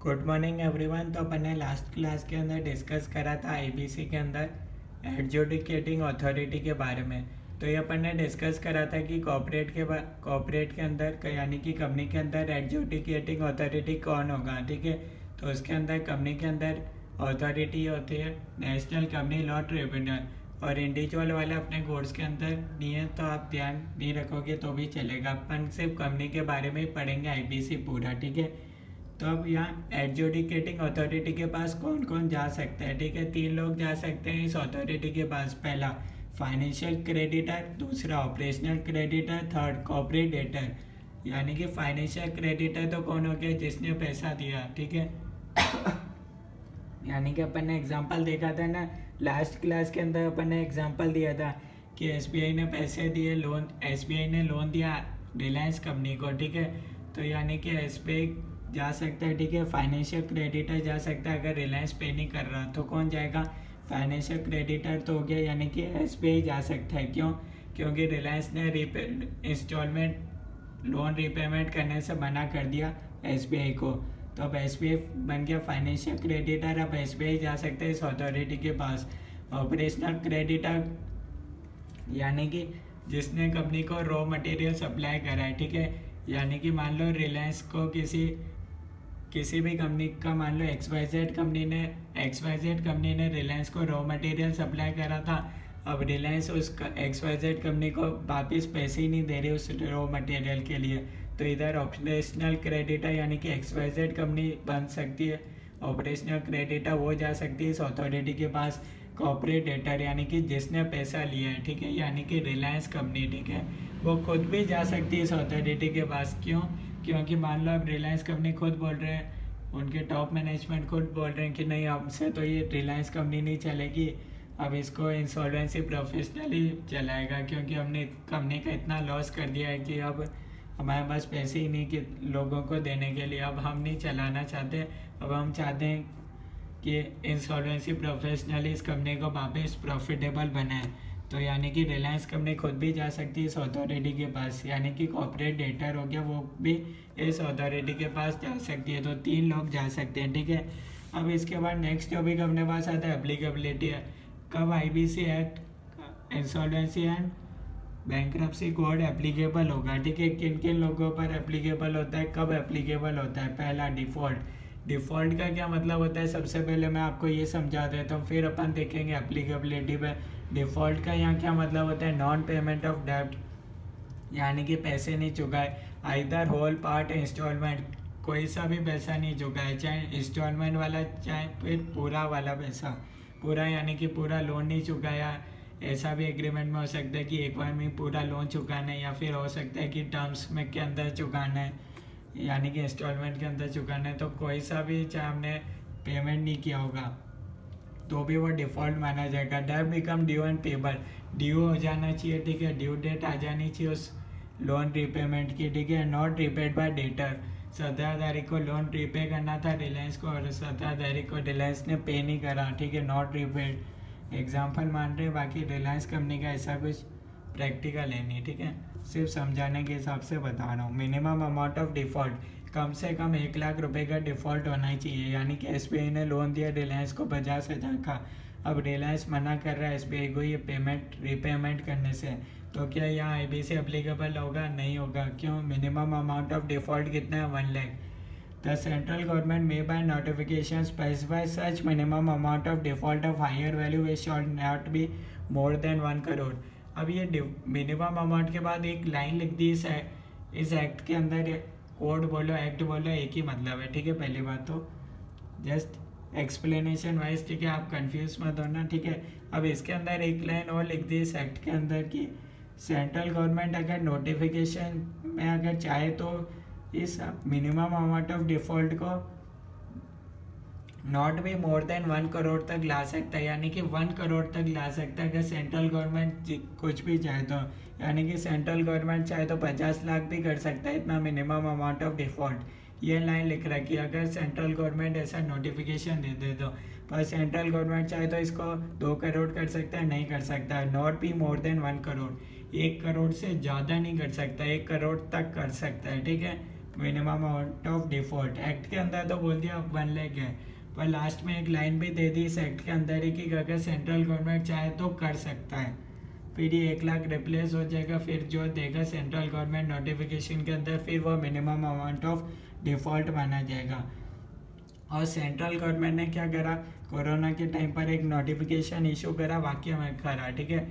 Good morning everyone. तो अपन ने last class के अंदर डिस्कस करा था आईबीसी के अंदर एडजुडिकेटिंग अथॉरिटी के बारे में। तो ये अपन ने डिस्कस करा था कि कॉर्पोरेट के अंदर यानी कि कंपनी के अंदर एडजुडिकेटिंग अथॉरिटी कौन होगा, ठीक है। तो उसके अंदर कंपनी के अंदर अथॉरिटी होती है नेशनल कंपनी लॉ ट्रिब्यूनल, और इंडिविजुअल वाले अपने कोर्स के अंदर नहीं है, तो आप ध्यान नहीं रखोगे तो भी चलेगा। अपन सिर्फ कंपनी के बारे में ही पढ़ेंगे आईबीसी पूरा, ठीक है। तो अब यहाँ एडजुडिकेटिंग अथॉरिटी के पास कौन कौन जा सकता है, ठीक है। 3 लोग जा सकते हैं इस अथॉरिटी के पास। पहला फाइनेंशियल क्रेडिटर, दूसरा operational creditor, third corporate debtor. यानी कि फाइनेंशियल क्रेडिटर तो कौन हो गया, जिसने पैसा दिया, ठीक है। यानी कि अपन ने एग्जांपल देखा था ना लास्ट क्लास के अंदर, अपन ने एग्जांपल दिया था कि एसबीआई ने पैसे दिए, एसबीआई ने लोन दिया रिलायंस कंपनी को, ठीक है। तो यानी कि एसबीआई जा सकता है, ठीक है। फाइनेंशियल क्रेडिटर जा सकता है, अगर रिलायंस पे नहीं कर रहा तो कौन जाएगा, फाइनेंशियल क्रेडिटर तो हो गया, यानी कि एसबीआई जा सकता है। क्यों? क्योंकि रिलायंस ने इंस्टॉलमेंट लोन रीपेमेंट करने से मना कर दिया एसबीआई को, तो अब एसबीआई बन गया फाइनेंशियल क्रेडिटर। अब एसबीआई जा सकता है इस अथॉरिटी के पास। ऑपरेशनल क्रेडिटर यानी कि जिसने कंपनी को रॉ मटेरियल सप्लाई करा है, ठीक है। यानी कि मान लो रिलायंस को किसी भी कंपनी का, मान लो एक्सवाईजेड कंपनी ने रिलायंस को रॉ मटेरियल सप्लाई करा था। अब रिलायंस उस एक्सवाईजेड कंपनी को वापस पैसे ही नहीं दे रही उस रॉ मटेरियल के लिए, तो इधर ऑपरेशनल क्रेडिटर यानी कि एक्सवाईजेड कंपनी बन सकती है। ऑपरेशनल क्रेडिटर वो जा सकती है इस अथॉरिटी के पास। कॉर्पोरेट डेटर यानी कि जिसने पैसा लिया है, ठीक है, यानी कि रिलायंस कंपनी, ठीक है, वो खुद भी जा सकती है इस अथॉरिटी के पास। क्यों? क्योंकि मान लो अब रिलायंस कंपनी खुद बोल रहे हैं, उनके टॉप मैनेजमेंट खुद बोल रहे हैं कि नहीं, हमसे तो ये रिलायंस कंपनी नहीं चलेगी, अब इसको इंसॉल्वेंसी प्रोफेशनली चलाएगा, क्योंकि हमने कंपनी का इतना लॉस कर दिया है कि अब हमारे पास पैसे ही नहीं कि लोगों को देने के लिए, अब हम नहीं चलाना चाहते। अब हम चाहते हैं कि इंसॉल्वेंसी प्रोफेशनली इस कंपनी को वापस प्रॉफिटेबल बनाए। तो यानी कि रिलायंस कंपनी खुद भी जा सकती है इस अथॉरिटी के पास, यानी कि कॉर्पोरेट डेटर हो गया, वो भी इस अथॉरिटी के पास जा सकती है। तो 3 लोग जा सकते हैं, ठीक है। अब इसके बाद नेक्स्ट टॉपिक अपने पास आता है एप्लीकेबिलिटी है। कब IBC act, insolvency and bankruptcy code applicable होगा, ठीक है। किन किन लोगों पर एप्लीकेबल होता है, कब एप्लीकेबल होता है। पहला डिफ़ॉल्ट का क्या मतलब होता है, सबसे पहले मैं आपको ये समझा देता हूँ, फिर अपन देखेंगे एप्लीकेबिलिटी पे। डिफ़ॉल्ट का यहाँ क्या मतलब होता है, नॉन पेमेंट ऑफ डेब्ट, यानी कि पैसे नहीं चुकाए, आइदर होल पार्ट इंस्टॉलमेंट, कोई सा भी पैसा नहीं चुकाए, चाहे इंस्टॉलमेंट वाला चाहे फिर पूरा वाला पैसा, पूरा यानी कि पूरा लोन नहीं चुकाया। ऐसा भी एग्रीमेंट में हो सकता है कि एक बार में पूरा लोन चुकाना है, या फिर हो सकता है कि टर्म्स में के अंदर चुकाना है, यानी कि इंस्टॉलमेंट के अंदर चुकाना है। तो कोई सा भी चाहे हमने पेमेंट नहीं किया होगा तो भी वो डिफ़ॉल्ट माना जाएगा। Date become due and payable, due हो जाना चाहिए, ठीक है, ड्यू डेट आ जानी चाहिए उस लोन रीपेमेंट की, ठीक है। नॉट रिपेड बाय डेटर, 17 तारीख को लोन रीपे करना था रिलायंस को और 17 तारीख को रिलायंस ने पे नहीं करा, ठीक है, नॉट रिपेड। एग्जाम्पल मान रहे हैं, बाकी रिलायंस कंपनी का ऐसा कुछ प्रैक्टिकल है नहीं, ठीक है, सिर्फ समझाने के हिसाब से बता रहा हूँ। मिनिमम अमाउंट ऑफ डिफ़ॉल्ट, कम से कम 1 लाख रुपए का डिफ़ॉल्ट होना ही चाहिए। यानी कि एसबीआई ने लोन दिया रिलायंस को 50,000 का, अब रिलायंस मना कर रहा है एसबीआई को ये रीपेमेंट करने से, तो क्या यहाँ आईबीसी एप्लीकेबल होगा? नहीं होगा। क्यों? मिनिमम अमाउंट ऑफ डिफ़ॉल्ट कितना है, 1 lakh. The central government may by notification specify such minimum amount of default of higher value which shall not be more than 1 crore. अब ये मिनिमम अमाउंट के बाद एक लाइन लिख दी इस एक्ट के अंदर, कोड बोलो एक्ट बोलो एक ही मतलब है, ठीक है। पहली बात तो जस्ट एक्सप्लेनेशन वाइज, ठीक है, आप कंफ्यूज मत होना, ठीक है। अब इसके अंदर एक लाइन और लिख दी इस एक्ट के अंदर कि सेंट्रल गवर्नमेंट अगर नोटिफिकेशन में अगर चाहे तो इस मिनिमम अमाउंट ऑफ डिफ़ॉल्ट को नॉट भी मोर देन 1 करोड़ तक ला सकता है, यानी कि 1 करोड़ तक ला सकता है अगर सेंट्रल गवर्नमेंट कुछ भी चाहे तो। यानी कि सेंट्रल गवर्नमेंट चाहे तो 50 लाख भी कर सकता है, इतना मिनिमम अमाउंट ऑफ डिफ़ॉल्ट। ये लाइन लिख रखी है, अगर सेंट्रल गवर्नमेंट ऐसा नोटिफिकेशन दे दे तो। पर सेंट्रल गवर्नमेंट चाहे तो इसको 2 करोड़ कर सकता है, नहीं कर सकता है। नॉट भी मोर देन 1 करोड़, 1 करोड़ से ज़्यादा नहीं कर सकता, 1 करोड़ तक कर सकता है, ठीक है। Minimum amount of default. Act के अंदर तो बोल दिया 1 लाख है, पर लास्ट में एक लाइन भी दे दी इस एक्ट के अंदर ही कि अगर सेंट्रल गवर्नमेंट चाहे तो कर सकता है। फिर ये 1 लाख रिप्लेस हो जाएगा, फिर जो देगा सेंट्रल गवर्नमेंट नोटिफिकेशन के अंदर, फिर वो मिनिमम अमाउंट ऑफ डिफॉल्ट माना जाएगा। और सेंट्रल गवर्नमेंट ने क्या करा, कोरोना के टाइम पर एक नोटिफिकेशन इशू करा, वाक्य में करा, ठीक है।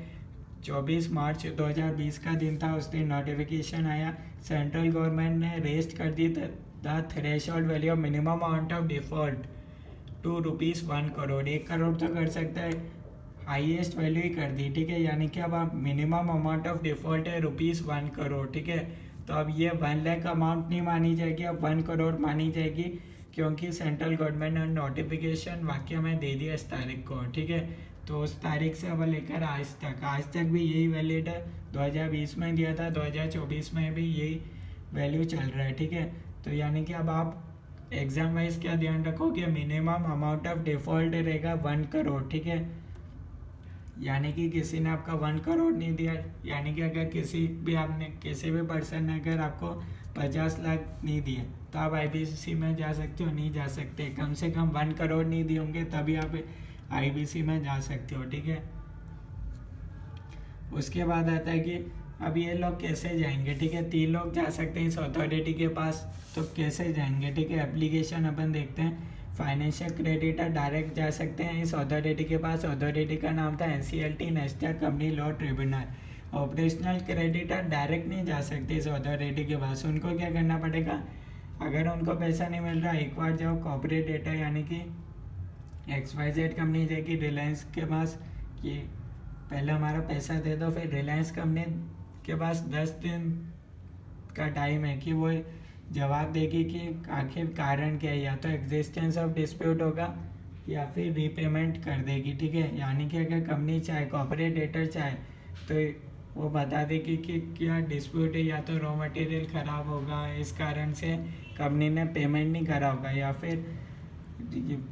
24 मार्च 2020 का दिन था, उस दिन नोटिफिकेशन आया, सेंट्रल गवर्नमेंट ने रेस्ट कर दी the threshold value of minimum amount of default to ₹1 crore. 1 crore तो कर सकता है, हाईएस्ट वैल्यू ही कर दी, ठीक है। यानी कि अब आप मिनिमम अमाउंट ऑफ डिफॉल्ट है ₹1 करोड़, ठीक है। तो अब ये 1 लाख अमाउंट नहीं मानी जाएगी, अब 1 करोड़ मानी जाएगी, क्योंकि सेंट्रल गवर्नमेंट ने नोटिफिकेशन वाक्य में दे दिया इस तारीख को, ठीक है। तो उस तारीख से अब लेकर आज तक भी यही वैलिड है। 2020 में दिया था, 2024 में भी यही वैल्यू चल रहा है, ठीक है। तो यानी कि अब आप एग्जाम वाइज क्या ध्यान रखोगे, मिनिमम अमाउंट ऑफ डिफॉल्ट रहेगा 1 करोड़, ठीक है। यानी कि किसी ने आपका 1 करोड़ नहीं दिया, यानी कि अगर किसी भी पर्सन ने अगर आपको 50 लाख नहीं दिए तो आप आईबीसी में जा सकते हो, नहीं जा सकते। कम से कम 1 करोड़ नहीं दिए होंगे तभी आप आईबीसी में जा सकते हो, ठीक है। उसके बाद आता है कि अब ये लोग कैसे जाएंगे, ठीक है। 3 लोग जा सकते हैं इस अथॉरिटी के पास, तो कैसे जाएंगे, ठीक है। एप्लीकेशन अपन देखते हैं। फाइनेंशियल क्रेडिटर डायरेक्ट जा सकते हैं इस अथॉरिटी के पास। अथॉरिटी का नाम था NCLT, national company law tribunal. Operational creditor direct नहीं जा सकते इस अथॉरिटी के पास, उनको क्या करना पड़ेगा, अगर उनको पैसा नहीं मिल रहा, एक बार जाओ कॉर्पोरेट डेटा यानी कि XYZ कंपनी जाएगी रिलायंस के पास कि पहले हमारा पैसा दे दो, फिर रिलायंस कंपनी के पास 10 दिन का टाइम है कि वो जवाब देगी कि आखिर कारण क्या है, या तो एग्जिस्टेंस ऑफ डिस्प्यूट होगा या फिर रीपेमेंट कर देगी, ठीक है। यानी कि अगर कंपनी चाहे, कॉर्पोरेट डेटर चाहे, तो वो बता देगी कि क्या डिस्प्यूट है, या तो रॉ मटेरियल ख़राब होगा, इस कारण से कंपनी ने पेमेंट नहीं करा होगा, या फिर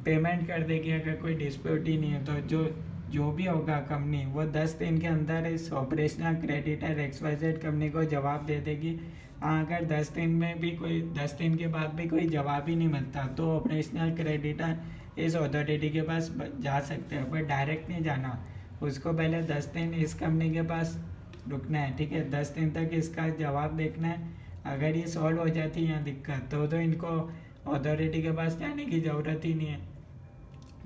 पेमेंट कर देगी अगर कोई डिस्प्यूट ही नहीं है। तो जो भी होगा कंपनी वो 10 दिन के अंदर इस ऑपरेशनल क्रेडिटर XYZ कंपनी को जवाब दे देगी। अगर 10 दिन के बाद भी कोई जवाब ही नहीं मिलता तो ऑपरेशनल क्रेडिटर इस अथॉरिटी के पास जा सकते हैं, पर डायरेक्ट नहीं जाना, उसको पहले 10 दिन इस कंपनी के पास रुकना है, ठीक है। 10 दिन तक इसका जवाब देखना है। अगर ये सॉल्व हो जाती है दिक्कत तो इनको अथॉरिटी के पास जाने की ज़रूरत ही नहीं है।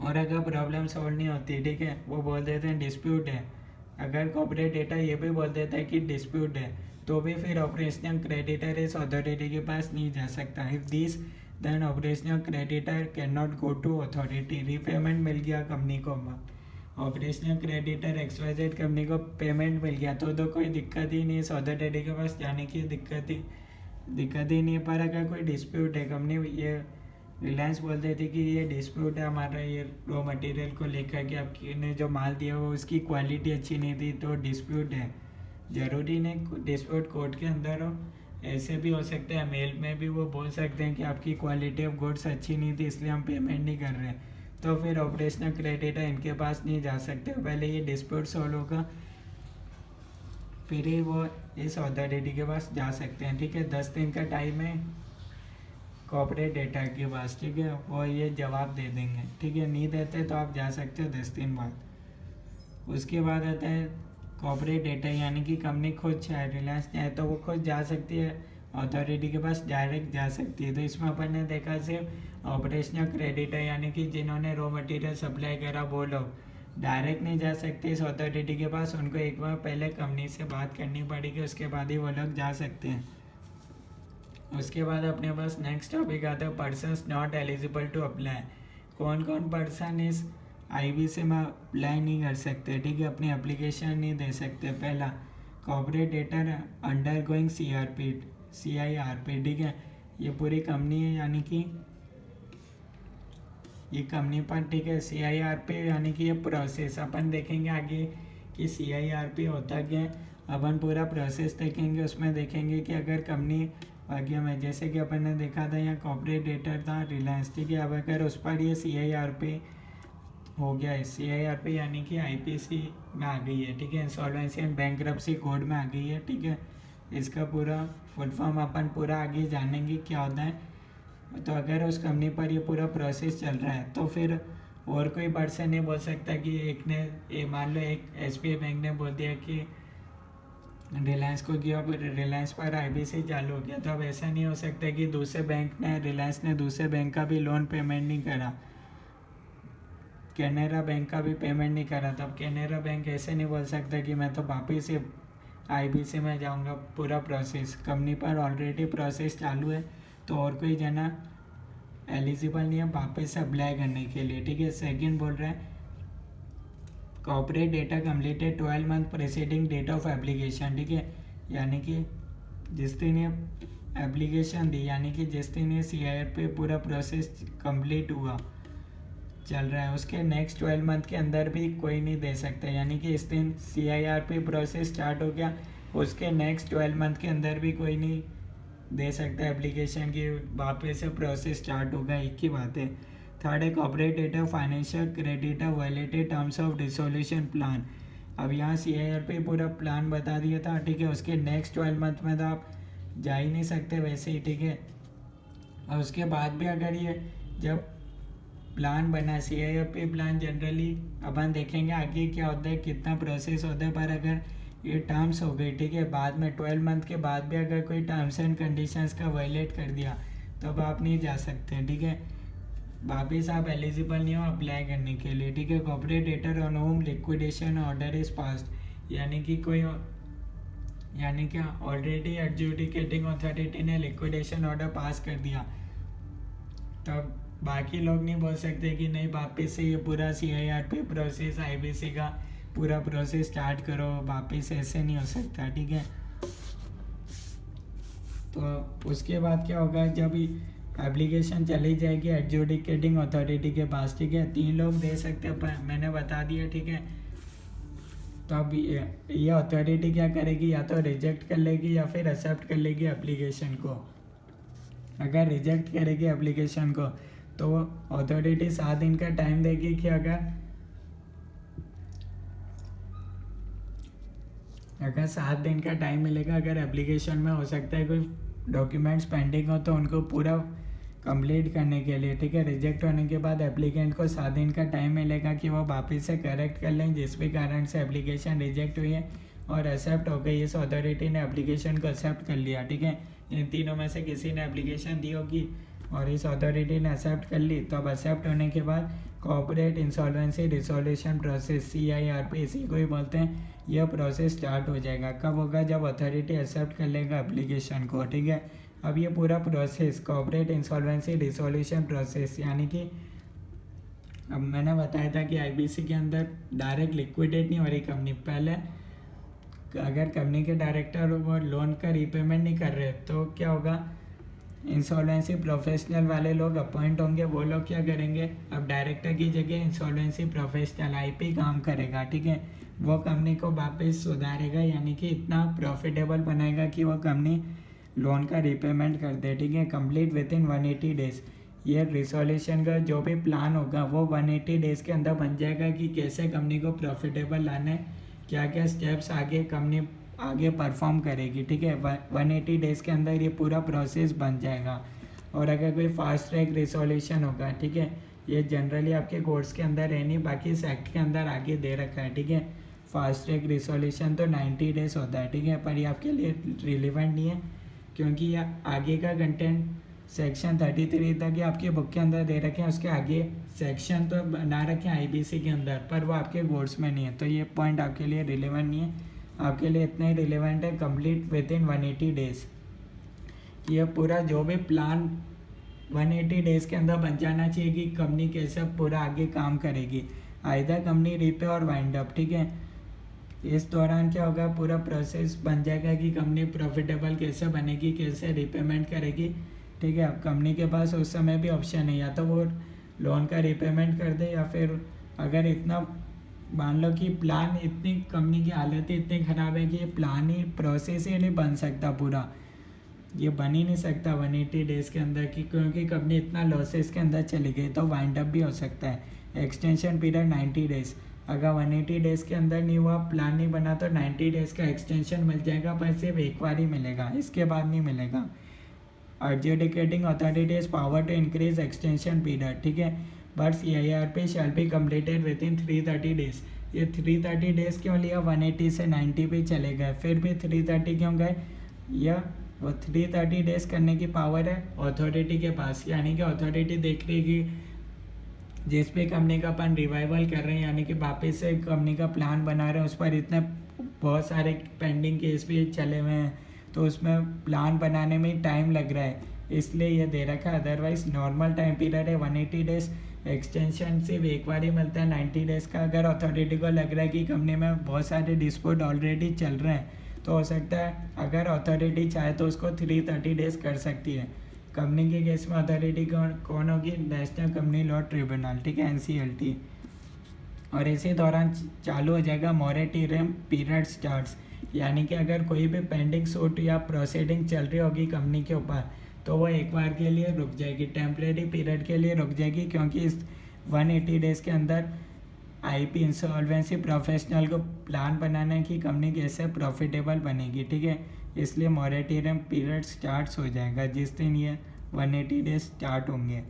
और अगर प्रॉब्लम सॉल्व नहीं होती, ठीक है, वो बोल देते हैं डिस्प्यूट है, अगर कॉर्पोरेट डेटा ये भी बोल देता है कि डिस्प्यूट है, तो भी फिर ऑपरेशनल क्रेडिटर इस अथॉरिटी के पास नहीं जा सकता। If this then operational creditor can not go to authority. Repayment मिल गया कंपनी को, ऑपरेशनल क्रेडिटर XYZ कंपनी को पेमेंट मिल गया तो कोई दिक्कत ही नहीं, इस अथॉरिटी के पास जाने की दिक्कत ही नहीं है। पर अगर कोई डिस्प्यूट है, कंपनी ये रिलायंस बोल देती कि ये डिस्प्यूट है हमारा, ये रॉ मटेरियल को लेकर कि आपने जो माल दिया वो उसकी क्वालिटी अच्छी नहीं थी, तो डिस्प्यूट है। ज़रूरी नहीं डिस्प्यूट कोर्ट के अंदर हो, ऐसे भी हो सकता है, मेल में भी वो बोल सकते हैं कि आपकी क्वालिटी ऑफ गुड्स अच्छी नहीं थी इसलिए हम पेमेंट नहीं कर रहे, तो फिर ऑपरेशनल क्रेडिटर इनके पास नहीं जा सकते। पहले ये डिस्प्यूट सॉल्व होगा, फिर ही वो इस अथॉरिटी के पास जा सकते हैं, ठीक है। 10 दिन का टाइम है कॉर्पोरेट डेटा के पास, ठीक है, वो ये जवाब दे देंगे, ठीक है। नहीं देते तो आप जा सकते हो 10 दिन बाद। उसके बाद आता है कॉर्पोरेट डेटा, यानी कि कंपनी खुद चाहे, रिलायंस चाहे तो वो खुद जा सकती है अथॉरिटी के पास, डायरेक्ट जा सकती है। तो इसमें अपन ने देखा सिर्फ ऑपरेशनल क्रेडिटर यानी कि जिन्होंने रॉ मटेरियल सप्लाई करा वो लोग डायरेक्ट नहीं जा सकते इस अथॉरिटी के पास, उनको एक बार पहले कंपनी से बात करनी पड़ेगी, उसके बाद ही वो लोग जा सकते हैं। उसके बाद अपने पास नेक्स्ट टॉपिक आता है persons not eligible to apply. कौन कौन पर्सन इस आईबीसी में अप्लाई नहीं कर सकते, ठीक है, अपनी एप्लीकेशन नहीं दे सकते। पहला corporate debtor under going CIRP, ठीक है, ये पूरी कंपनी है, यानी कि ये कंपनी पर, ठीक है। CIRP यानी कि ये प्रोसेस अपन देखेंगे आगे कि CIRP होता क्या है, अपन पूरा प्रोसेस देखेंगे, उसमें देखेंगे कि अगर कंपनी आगे में, जैसे कि अपन ने देखा था यहाँ कॉर्पोरेट डेटर था रिलायंस, ठीक है, अब अगर उस पर ये CIRP हो गया है, CIRP यानी कि IPC में आ गई है, ठीक है, इंसॉल्वेंसी एंड बैंकरप्सी कोड में आ गई है, ठीक है। इसका पूरा फुल फॉर्म अपन पूरा आगे जानेंगे क्या होता है। तो अगर उस कंपनी पर ये पूरा प्रोसेस चल रहा है तो फिर और कोई पर्सन नहीं बोल सकता कि एक ने ये मान लो एक एसबीआई बैंक ने बोल दिया कि रिलायंस को किया, रिलायंस पर आईबीसी चालू हो गया, तो अब ऐसा नहीं हो सकता कि दूसरे बैंक ने, रिलायंस ने दूसरे बैंक का भी लोन पेमेंट नहीं करा, कैनरा बैंक का भी पेमेंट नहीं करा, तब कैनरा बैंक ऐसे नहीं बोल सकता कि मैं तो वापिस से आईबीसी में जाऊंगा। पूरा प्रोसेस कंपनी पर ऑलरेडी प्रोसेस चालू है, तो और कोई जना एलिजिबल नहीं है वापस से अप्लाई करने के लिए, ठीक है। सेकंड बोल रहा है corporate debtor completed 12 month preceding date of application, ठीक है, यानी कि जिस दिन ये एप्लीकेशन दी, यानी कि जिस दिन ये CIR पे पूरा प्रोसेस कंप्लीट हुआ चल रहा है, उसके नेक्स्ट 12 मंथ के अंदर भी कोई नहीं दे सकता, यानी कि इस दिन CIR पे प्रोसेस स्टार्ट हो गया, उसके नेक्स्ट 12 मंथ के अंदर भी कोई नहीं दे सकता एप्लीकेशन की वापस से प्रोसेस स्टार्ट होगा, एक ही बात है। थर्ड है corporate data financial creditor violated terms of dissolution plan. अब यहाँ CIR पे पूरा प्लान बता दिया था, ठीक है, उसके नेक्स्ट 12 मंथ में तो आप जा ही नहीं सकते वैसे ही, ठीक है। और उसके बाद भी अगर ये जब प्लान बना CIR पे प्लान, जनरली अपन देखेंगे आगे क्या होता है, कितना प्रोसेस होता है, पर अगर ये टर्म्स हो गई, ठीक है, बाद में 12 मंथ के बाद भी अगर कोई टर्म्स एंड कंडीशंस का वायलेट कर दिया तो अब आप नहीं जा सकते, ठीक है, वापिस आप एलिजिबल नहीं हो अप्लाई करने के लिए, ठीक है। Corporate debtor on home liquidation order is passed, यानी कि कोई, यानी कि ऑलरेडी एडजुडिकेटिंग अथॉरिटी ने लिक्विडेशन ऑर्डर पास कर दिया, तब बाकी लोग नहीं बोल सकते कि नहीं वापस से ये पूरा CIR पे प्रोसेस आईबीसी का पूरा प्रोसेस स्टार्ट करो, वापस ऐसे नहीं हो सकता, ठीक है। तो उसके बाद क्या होगा, जब एप्लीकेशन चली जाएगी एडजुडिकेटिंग अथॉरिटी के पास, ठीक है, 3 लोग दे सकते हैं, मैंने बता दिया, ठीक है। तो अब ये अथॉरिटी क्या करेगी, या तो रिजेक्ट कर लेगी या फिर एक्सेप्ट कर लेगी एप्लीकेशन को। अगर रिजेक्ट करेगी एप्लीकेशन को तो अथॉरिटी 7 दिन का टाइम देगी कि अगर 7 दिन का टाइम मिलेगा, अगर एप्लीकेशन में हो सकता है कोई डॉक्यूमेंट्स पेंडिंग हो तो उनको पूरा कंप्लीट करने के लिए, ठीक है। रिजेक्ट होने के बाद एप्लीकेंट को 7 दिन का टाइम मिलेगा कि वो वापस से करेक्ट कर लें जिस भी कारण से एप्लीकेशन रिजेक्ट हुई है और एक्सेप्ट हो गई, इस अथॉरिटी ने एप्लीकेशन को एक्सेप्ट कर लिया, ठीक है। इन तीनों में से किसी ने एप्लीकेशन दी होगी और इस अथॉरिटी ने एक्सेप्ट कर ली, तो अब एक्सेप्ट होने के बाद corporate insolvency resolution process CIR पे, इसी को ही बोलते हैं, यह प्रोसेस स्टार्ट हो जाएगा। कब होगा, जब अथॉरिटी एक्सेप्ट कर लेगा एप्लीकेशन को, ठीक है। अब ये पूरा process corporate insolvency resolution process, यानी कि अब मैंने बताया था कि आईबीसी के अंदर डायरेक्ट लिक्विडेट नहीं हो रही कंपनी, पहले अगर कंपनी के डायरेक्टर वो लोन का रीपेमेंट नहीं कर रहे तो क्या होगा, इंसॉल्वेंसी प्रोफेशनल वाले लोग अपॉइंट होंगे, वो लोग क्या करेंगे, अब डायरेक्टर की जगह इंसॉल्वेंसी प्रोफेशनल IP काम करेगा, ठीक है, वो कंपनी को वापस सुधारेगा, यानी कि इतना प्रॉफिटेबल बनाएगा कि वो कंपनी लोन का रीपेमेंट कर दे, ठीक है, कंप्लीट विद इन 180 डेज। ये रिसोल्यूशन का जो भी प्लान होगा वो 180 डेज के अंदर बन जाएगा कि कैसे कंपनी को प्रॉफिटेबल लाने, क्या क्या स्टेप्स आगे कंपनी आगे परफॉर्म करेगी, ठीक है। 180 डेज़ के अंदर ये पूरा प्रोसेस बन जाएगा। और अगर कोई फास्ट ट्रैक रिसोल्यूशन होगा, ठीक है, ये जनरली आपके कोर्स के अंदर है नहीं, बाकी सेक्ट के अंदर आगे दे रखा है, ठीक है। फास्ट ट्रैक रिसोल्यूशन तो 90 डेज़ होता है, ठीक है, पर ये आपके लिए रिलेवेंट नहीं है क्योंकि ये आगे का कंटेंट सेक्शन 33 तक ये आपकी बुक के अंदर दे रखे हैं, उसके आगे सेक्शन तो बना रखे हैं आईबीसी के अंदर, पर वो आपके कोर्स में नहीं है, तो ये पॉइंट आपके लिए रिलेवेंट नहीं है। आपके लिए इतना ही रिलेवेंट है कंप्लीट विद इन 180 डेज़। ये पूरा जो भी प्लान 180 डेज़ के अंदर बन जाना चाहिए कि कंपनी कैसे पूरा आगे काम करेगी, आइदर कंपनी रीपे और वाइंड अप, ठीक है। इस दौरान क्या होगा, पूरा प्रोसेस बन जाएगा कि कंपनी प्रॉफिटेबल कैसे बनेगी, कैसे रीपेमेंट करेगी, ठीक है। अब कंपनी के पास उस समय भी ऑप्शन है, या तो वो लोन का रीपेमेंट कर दे, या फिर अगर इतना मान लो कि प्लान, इतनी कंपनी की हालत इतनी ख़राब है कि ये प्लान ही प्रोसेस ही नहीं बन सकता, पूरा ये बन ही नहीं सकता 180 डेज़ के अंदर कि क्योंकि कंपनी इतना लॉसेस के अंदर चली गई, तो वाइंड अप भी हो सकता है। एक्सटेंशन पीरियड 90 डेज़, अगर 180 डेज़ के अंदर नहीं हुआ, प्लान नहीं बना, तो 90 डेज़ का एक्सटेंशन मिल जाएगा, पर सिर्फ एक बार ही मिलेगा, इसके बाद नहीं मिलेगा। Adjudicating authority is power to increase extension period, ठीक है, but CIRP shall be completed within 330 days. ये 330 डेज़ क्यों लिया? 180 से 90 पे चले गए, फिर भी 330 क्यों गए? यह वो 330 डेज़ करने की पावर है अथॉरिटी के पास, यानी कि अथॉरिटी देख रही है कि जिस भी कंपनी का अपन रिवाइवल कर रहे हैं, यानी कि वापस से कंपनी का प्लान बना रहे हैं, उस पर इतने बहुत सारे पेंडिंग केस भी चले हुए हैं, तो उसमें प्लान बनाने में टाइम लग रहा है, इसलिए ये दे रखा है। अदरवाइज नॉर्मल टाइम पीरियड है 180 डेज़, एक्सटेंशन सिर्फ एक बार ही मिलता है 90 डेज़ का। अगर अथॉरिटी को लग रहा है कि कंपनी में बहुत सारे डिस्प्यूट ऑलरेडी चल रहे हैं, तो हो सकता है अगर अथॉरिटी चाहे तो उसको 330 डेज़ कर सकती है। कंपनी के केस में अथॉरिटी कौन होगी? नेशनल कंपनी लॉ ट्रिब्यूनल, ठीक है, NCLT। और इसी दौरान चालू हो जाएगा मॉरेटोरियम पीरियड स्टार्ट्स, यानी कि अगर कोई भी पेंडिंग सूट या प्रोसीडिंग चल रही होगी कंपनी के ऊपर, तो वो एक बार के लिए रुक जाएगी, टेम्परेरी पीरियड के लिए रुक जाएगी, क्योंकि इस 180 डेज़ के अंदर IP इंसॉल्वेंसी प्रोफेशनल को प्लान बनाना है कि कंपनी कैसे प्रॉफिटेबल बनेगी, ठीक है, इसलिए मॉरेटोरियम पीरियड स्टार्ट्स हो जाएगा जिस दिन ये 180 डेज स्टार्ट होंगे।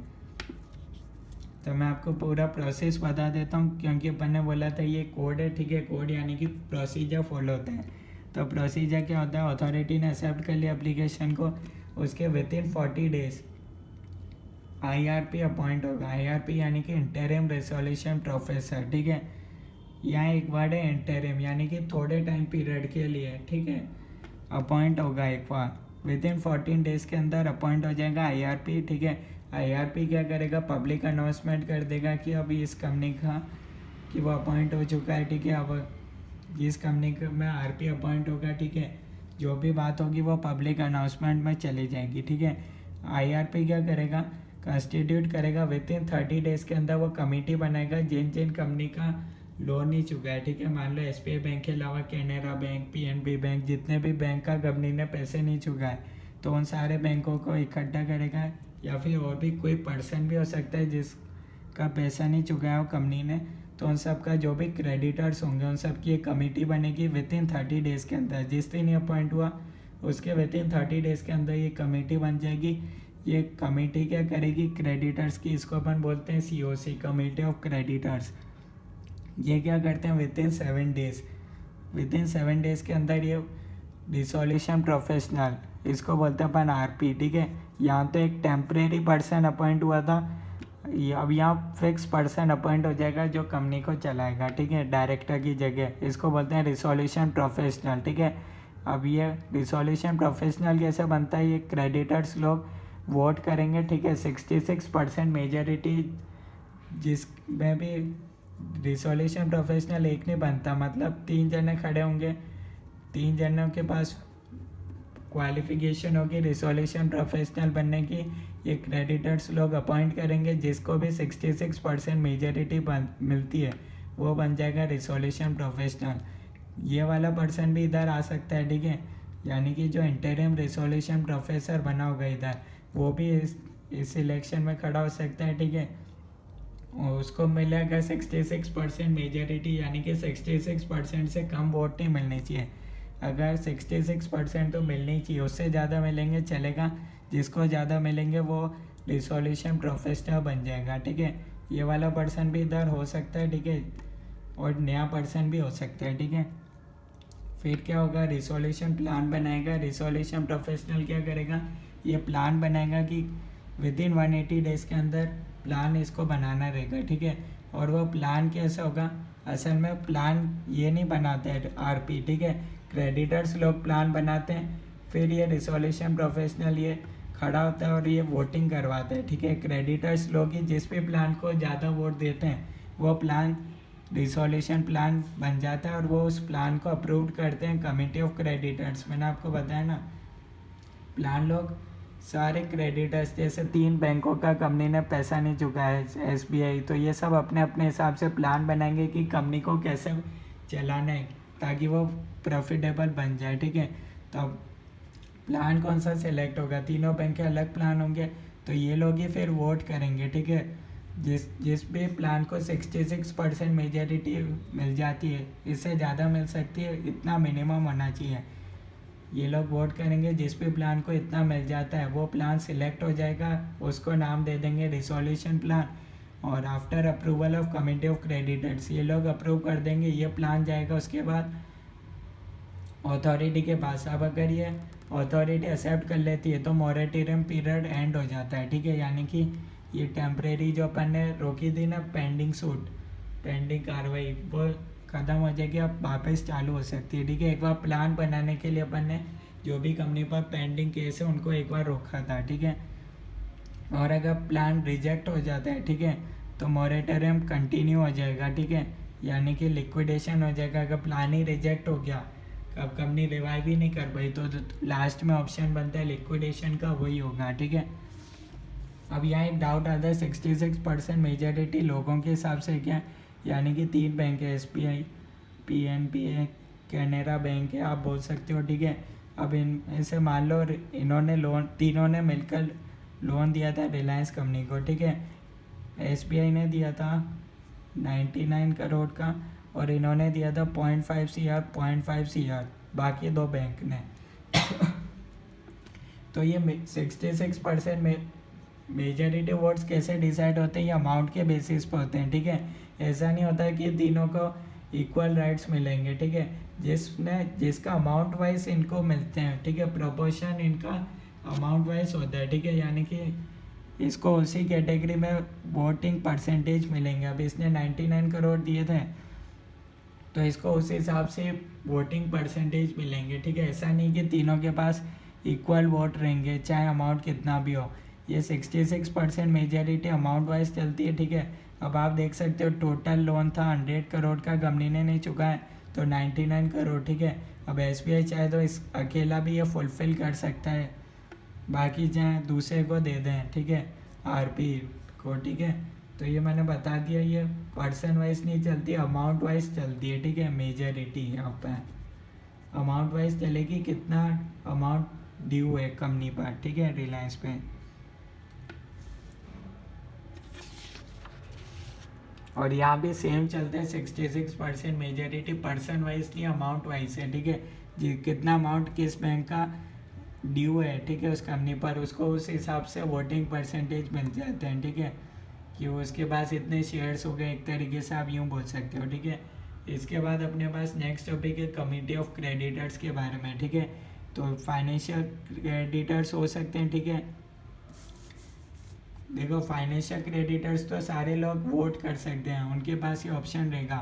तो मैं आपको पूरा प्रोसेस बता देता हूँ, क्योंकि अपन ने बोला था ये कोड है, ठीक है, कोड यानी कि प्रोसीजर फॉलो होता है। तो प्रोसीजर क्या होता है? अथॉरिटी ने एक्सेप्ट कर लिया एप्लीकेशन को, उसके within 40 days IRP appoint होगा। IRP यानी कि इंटरिम रेजोल्यूशन प्रोफेसर, ठीक है, यहाँ एक वर्ड है इंटरिम, यानी कि थोड़े टाइम पीरियड के लिए, ठीक है, अपॉइंट होगा एक बार, विद इन 14 डेज़ के अंदर अपॉइंट हो जाएगा IRP, ठीक है। IRP क्या करेगा? पब्लिक अनाउंसमेंट कर देगा कि अभी इस कंपनी का कि वो अपॉइंट हो चुका है, ठीक है, अब जिस कंपनी में RP अपॉइंट होगा, ठीक है, जो भी बात होगी वो पब्लिक अनाउंसमेंट में चली जाएगी, ठीक है। IRP क्या करेगा? कंस्टिट्यूट करेगा, विद इन 30 डेज़ के अंदर वो कमेटी बनाएगा जिन जिन कंपनी का लोन नहीं चुका है, ठीक है, मान लो SBI बैंक के अलावा कैनरा बैंक, PNB बैंक, जितने भी बैंक का कंपनी ने पैसे नहीं चुका है, तो उन सारे बैंकों को इकट्ठा करेगा, या फिर और भी कोई पर्सन भी हो सकता है जिसका पैसा नहीं चुका है वो कंपनी ने, तो उन सब का जो भी क्रेडिटर्स होंगे उन सब की एक कमेटी बनेगी विद इन 30 डेज़ के अंदर। जिस दिन ये अपॉइंट हुआ उसके विद इन 30 डेज़ के अंदर ये कमेटी बन जाएगी। ये कमेटी क्या करेगी? क्रेडिटर्स की, इसको अपन बोलते हैं COC, कमेटी ऑफ क्रेडिटर्स। ये क्या करते हैं? With in 7 days, with in 7 days के अंदर ये रिसोल्यूशन प्रोफेशनल, इसको बोलते हैं अपन RP, ठीक है। यहाँ तो एक टेम्परेरी पर्सन अपॉइंट हुआ था, अब यहाँ फिक्स पर्सन अपॉइंट हो जाएगा जो कंपनी को चलाएगा, ठीक है, डायरेक्टर की जगह, इसको बोलते हैं रिसोल्यूशन प्रोफेशनल, ठीक है। अब ये रिसोल्यूशन प्रोफेशनल कैसे बनता है? ये क्रेडिटर्स लोग वोट करेंगे, ठीक है, 66% मेजॉरिटी, जिसमें भी रिसोल्यूशन प्रोफेशनल एक नहीं बनता, मतलब 3 जने खड़े होंगे, 3 जनों के पास क्वालिफिकेशन होगी रिसोल्यूशन प्रोफेशनल बनने की, ये क्रेडिटर्स लोग अपॉइंट करेंगे, जिसको भी 66% मेजॉरिटी मिलती है वो बन जाएगा रिसोल्यूशन प्रोफेशनल। ये वाला पर्सन भी इधर आ सकता है, ठीक है, यानी कि जो इंटरिम रिसोल्यूशन प्रोफेसर बना होगा इधर, वो भी इस इलेक्शन में खड़ा हो सकता है, ठीक है, उसको मिलेगा 66% मेजॉरिटी, यानी कि 66% से कम वोट नहीं मिलनी चाहिए। अगर 66% तो मिलनी चाहिए, उससे ज़्यादा मिलेंगे चलेगा, जिसको ज़्यादा मिलेंगे वो रिसोल्यूशन प्रोफेशनल बन जाएगा, ठीक है। ये वाला पर्सन भी इधर हो सकता है, ठीक है, और नया पर्सन भी हो सकता है, ठीक है। फिर क्या होगा? रिसोल्यूशन प्लान बनाएगा। रिसोल्यूशन प्रोफेशनल क्या करेगा? ये प्लान बनाएगा कि विद इन 180 डेज़ के अंदर प्लान इसको बनाना रहेगा, ठीक है। और वो प्लान कैसा होगा? असल में प्लान ये नहीं बनाते हैं RP, ठीक है, क्रेडिटर्स लोग प्लान बनाते हैं, फिर ये रिसोल्यूशन प्रोफेशनल ये खड़ा होता है और ये वोटिंग करवाता है, ठीक है। क्रेडिटर्स लोग ही जिस भी प्लान को ज़्यादा वोट देते हैं वो प्लान रिसोल्यूशन प्लान बन जाता है, और वो उस प्लान को अप्रूव करते हैं कमेटी ऑफ क्रेडिटर्स। मैंने आपको बताया ना, प्लान लोग सारे क्रेडिटर्स, जैसे 3 बैंकों का कंपनी ने पैसा नहीं चुकाया है SBI, तो ये सब अपने अपने हिसाब से प्लान बनाएंगे कि कंपनी को कैसे चलाना है ताकि वो प्रॉफिटेबल बन जाए, ठीक है। तो अब प्लान कौन सा सिलेक्ट होगा? तीनों बैंक के अलग प्लान होंगे, तो ये लोग ही फिर वोट करेंगे, ठीक है, जिस भी प्लान को 66% मेजॉरिटी मिल जाती है, इससे ज़्यादा मिल सकती है, इतना मिनिमम होना चाहिए। ये लोग वोट करेंगे, जिस भी प्लान को इतना मिल जाता है वो प्लान सिलेक्ट हो जाएगा, उसको नाम दे देंगे रिसोल्यूशन प्लान। और after approval of committee of creditors, ये लोग अप्रूव कर देंगे, ये प्लान जाएगा उसके बाद अथॉरिटी के पास। अब अगर ये अथॉरिटी एक्सेप्ट कर लेती है तो मॉरेटोरियम पीरियड एंड हो जाता है, ठीक है। यानी कि ये टेम्परेरी जो अपन ने रोकी थी ना, पेंडिंग कार्रवाई, वो ख़त्म हो जाएगी, अब वापस चालू हो सकती है, ठीक है। एक बार प्लान बनाने के लिए अपन ने जो भी कंपनी पर पेंडिंग केस है उनको एक बार रोका था, ठीक है। और अगर प्लान रिजेक्ट हो जाता है, ठीक है, तो मॉरेटोरियम कंटिन्यू हो जाएगा, ठीक है। यानी कि लिक्विडेशन हो जाएगा। अगर प्लान ही रिजेक्ट हो गया, अब कंपनी रिवाइव ही नहीं कर पाई, तो लास्ट में ऑप्शन बनता है लिक्विडेशन का, वही होगा, ठीक है। अब यहाँ एक डाउट आता है 66% मेजॉरिटी लोगों के हिसाब से क्या, यानी कि 3 बैंक है, SBI, PNB है, कैनरा बैंक है, आप बोल सकते हो, ठीक है। अब इनसे मान लो इन्होंने तीनों ने मिलकर लोन दिया था रिलायंस कंपनी को, ठीक है। SBI ने दिया था 99 करोड़ का और इन्होंने दिया था 0.5 CR, बाकी 2 बैंक ने। तो ये 66% में मेजॉरिटी वोट्स कैसे डिसाइड होते हैं, ये अमाउंट के बेसिस पर होते हैं, ठीक है। ऐसा नहीं होता है कि तीनों को इक्वल राइट्स मिलेंगे, ठीक है। जिसका अमाउंट वाइज इनको मिलते हैं, ठीक है, प्रोपोर्शन इनका अमाउंट वाइज होता है, ठीक है। यानी कि इसको उसी कैटेगरी में वोटिंग परसेंटेज मिलेंगे। अब इसने 99 करोड़ दिए थे तो इसको उस हिसाब से वोटिंग परसेंटेज मिलेंगे, ठीक है। ऐसा नहीं कि तीनों के पास इक्वल वोट रहेंगे चाहे अमाउंट कितना भी हो। ये 66% मेजॉरिटी अमाउंट वाइज चलती है, ठीक है। अब आप देख सकते हो टोटल लोन था 100 करोड़ का, कंपनी ने नहीं चुका है तो 99 करोड़, ठीक है। अब SBI चाहे तो इस अकेला भी ये फुलफिल कर सकता है, बाकी चाहे दूसरे को दे दें, ठीक है, RP को, ठीक है। तो ये मैंने बता दिया, ये पर्सन वाइज नहीं चलती, अमाउंट वाइज चलती है, ठीक है। मेजॉरिटी यहाँ पर अमाउंट वाइज चलेगी, कितना अमाउंट ड्यू है कंपनी पर, ठीक है, रिलायंस पे। और यहाँ भी सेम चलते हैं, 66% मेजॉरिटी पर्सन वाइज नहीं अमाउंट वाइज है, ठीक है। कितना अमाउंट किस बैंक का ड्यू है, ठीक है, उस कंपनी पर, उसको उस हिसाब से वोटिंग परसेंटेज मिल जाते हैं, ठीक है। कि उसके पास इतने शेयर्स हो गए, एक तरीके से आप यूँ बोल सकते हो, ठीक है। इसके बाद अपने पास नेक्स्ट टॉपिक है कमिटी ऑफ क्रेडिटर्स के बारे में, ठीक है। तो फाइनेंशियल क्रेडिटर्स हो सकते हैं, ठीक है। देखो फाइनेंशियल क्रेडिटर्स तो सारे लोग वोट कर सकते हैं, उनके पास ये ऑप्शन रहेगा।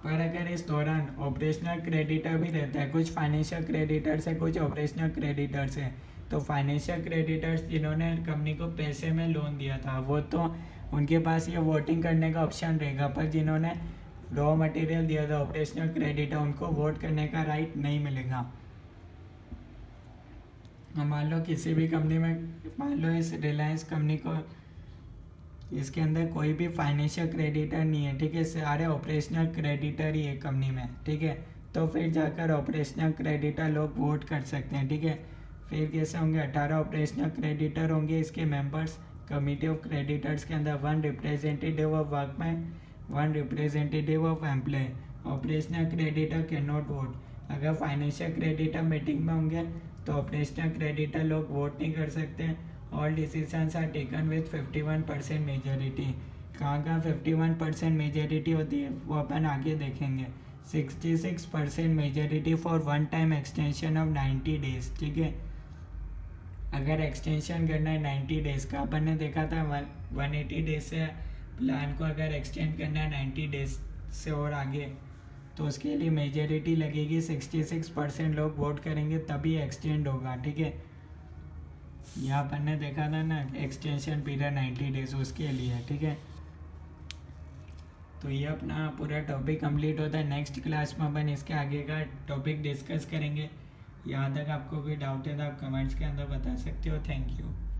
पर अगर इस दौरान ऑपरेशनल क्रेडिटर भी रहता है, कुछ फाइनेंशियल क्रेडिटर्स है, कुछ ऑपरेशनल क्रेडिटर्स है, तो फाइनेंशियल क्रेडिटर्स जिन्होंने कंपनी को पैसे में लोन दिया था वो तो उनके पास ये वोटिंग करने का ऑप्शन रहेगा, पर जिन्होंने रॉ मटेरियल दिया था ऑपरेशनल क्रेडिटर, उनको वोट करने का राइट नहीं मिलेगा। मान लो किसी भी कंपनी में, मान लो इस रिलायंस कंपनी को, इसके अंदर कोई भी फाइनेंशियल क्रेडिटर नहीं है, ठीक है, सारे ऑपरेशनल क्रेडिटर ही है कंपनी में, ठीक है। तो फिर जाकर ऑपरेशनल क्रेडिटर लोग वोट कर सकते हैं, ठीक है। फिर कैसे होंगे, 18 ऑपरेशनल क्रेडिटर होंगे, इसके मेंबर्स कमिटी ऑफ क्रेडिटर्स के अंदर 1 representative of workman, 1 representative of employ. Operational creditor can not vote. अगर फाइनेंशियल क्रेडिटर मीटिंग में होंगे तो ऑपरेशनल क्रेडिटर लोग वोट नहीं कर सकते। All decisions are taken with 51% majority. कहाँ 51% मेजॉरिटी होती है वो अपन आगे देखेंगे। 66% majority for one time extension of 90 days, ठीक है। अगर एक्सटेंशन करना है 90 डेज़ का, अपन ने देखा था 180 डेज से प्लान को अगर एक्सटेंड करना है 90 डेज से और आगे, तो उसके लिए मेजॉरिटी लगेगी, 66% लोग वोट करेंगे तभी एक्सटेंड होगा, ठीक है। यहाँ अपन ने देखा था ना एक्सटेंशन पीरियड 90 डेज, उसके लिए, ठीक है। तो ये अपना पूरा टॉपिक कंप्लीट होता है। नेक्स्ट क्लास में अपन इसके आगे का टॉपिक डिस्कस करेंगे। यहाँ तक आपको कोई डाउट है तो आप कमेंट्स के अंदर बता सकते हो। Thank you.